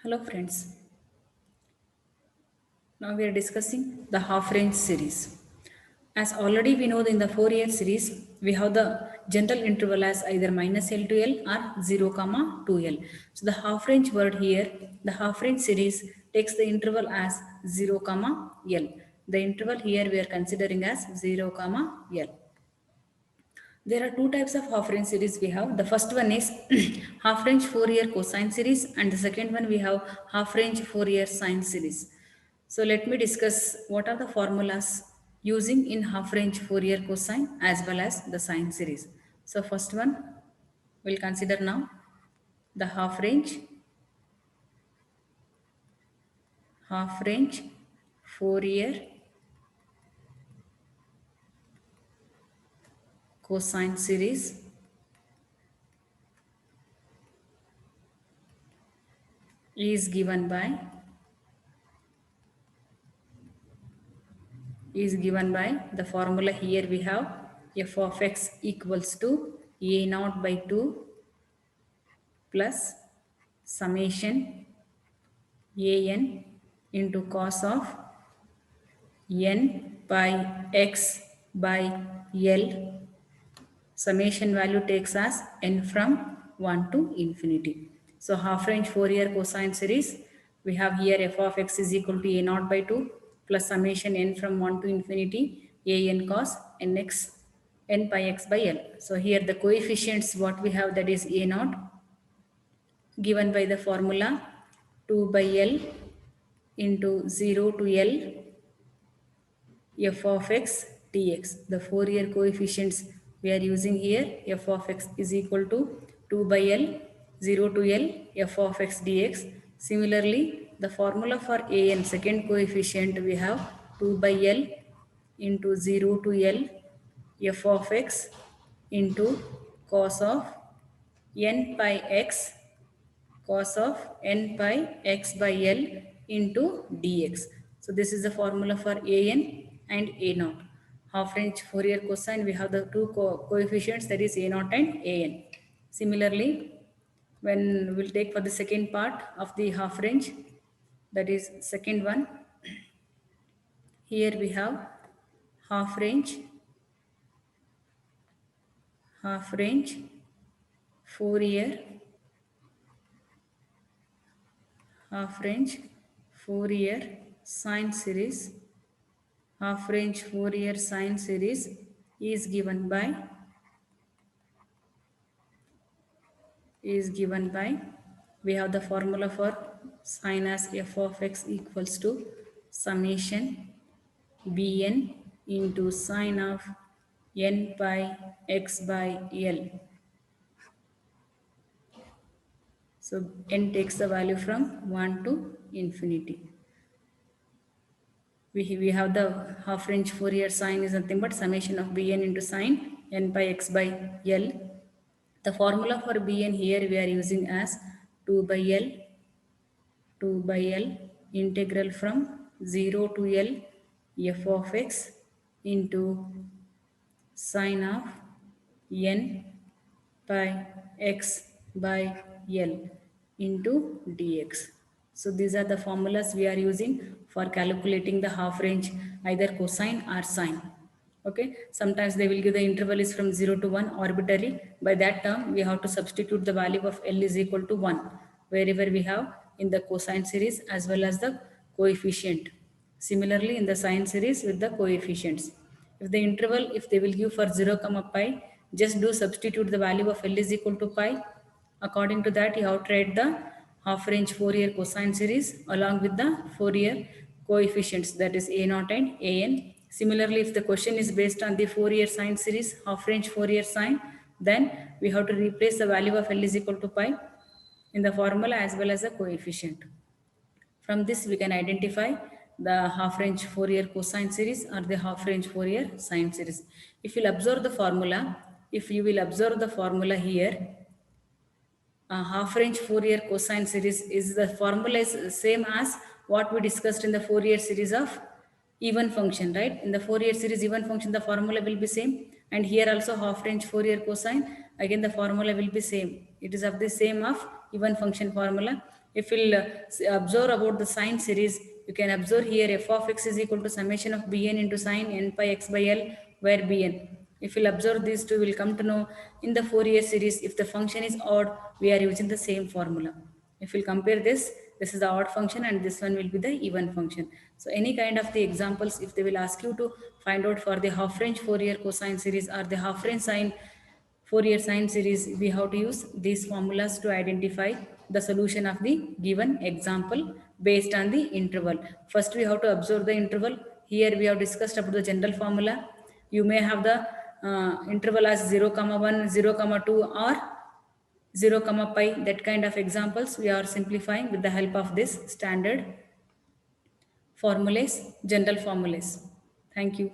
Hello friends, now we are discussing the half-range series. As already we know in the Fourier series, we have the general interval as either minus L to L or 0 comma 2L. So the half-range word here, the half-range series takes the interval as 0 comma L. The interval here we are considering as 0 comma L. There are two types of half-range series we have. The first one is half-range Fourier cosine series, and the second one we have half-range Fourier sine series. So let me discuss what are the formulas using in half-range Fourier cosine as well as the sine series. So first one we'll consider now the half-range Fourier cosine series is given by the formula here we have f of x equals to a naught by 2 plus summation an into cos of n by x by l. Summation value takes as n from 1 to infinity. So half range Fourier cosine series, we have here f of x is equal to a naught by 2 plus summation n from 1 to infinity a n cos nx n pi x by l. So here the coefficients what we have, that is a naught, given by the formula 2 by l into 0 to l f of x dx. The Fourier coefficients we are using here, f of x is equal to 2 by l 0 to l f of x dx. Similarly, the formula for an second coefficient we have 2 by l into 0 to l f of x into cos of n pi x cos of n pi x by l into dx. So this is the formula for an and a naught. Half range Fourier cosine, we have the two coefficients, that is a naught and an. Similarly, when we'll take for the second part of the half range, that is second one, here we have half range Fourier half range Fourier sine series. Half range Fourier sine series is given by we have the formula for sine as f of x equals to summation bn into sine of n pi x by l. So n takes the value from 1 to infinity. We have the half range Fourier sine is nothing but summation of bn into sine n by x by l. The formula for bn here we are using as 2 by l integral from 0 to l f of x into sine of n pi x by l into dx. So these are the formulas we are using for calculating the half range, either cosine or sine. Okay, sometimes they will give the interval is from 0 to 1 arbitrary. By that term we have to substitute the value of l is equal to 1 wherever we have in the cosine series as well as the coefficient. Similarly in the sine series with the coefficients. If the interval, if they will give for 0 comma pi, just do substitute the value of l is equal to pi. According to that, you have to write the half range Fourier cosine series along with the Fourier coefficients, that is a naught and an. Similarly, if the question is based on the Fourier sine series, half range Fourier sine, then we have to replace the value of l is equal to pi in the formula as well as the coefficient. From this, we can identify the half range Fourier cosine series or the half range Fourier sine series. If you will observe the formula, here, half range Fourier cosine series is the formula is same as what we discussed in the Fourier series of even function, right? In the Fourier series even function, the formula will be same, and here also half range Fourier cosine, again the formula will be same. It is of the same of even function formula. If we'll observe about the sine series, you can observe here f of x is equal to summation of bn into sine n pi x by l, where bn. If we'll observe these two, we'll come to know in the Fourier series, if the function is odd, we are using the same formula. If we'll compare this is the odd function and this one will be the even function. So any kind of the examples, if they will ask you to find out for the half range Fourier cosine series or the half range sine Fourier sine series, we have to use these formulas to identify the solution of the given example based on the interval. First, we have to observe the interval. Here we have discussed about the general formula. You may have the interval as 0, 1, 0, 2 or 0, pi. That kind of examples we are simplifying with the help of this standard formulas, general formulas. Thank you.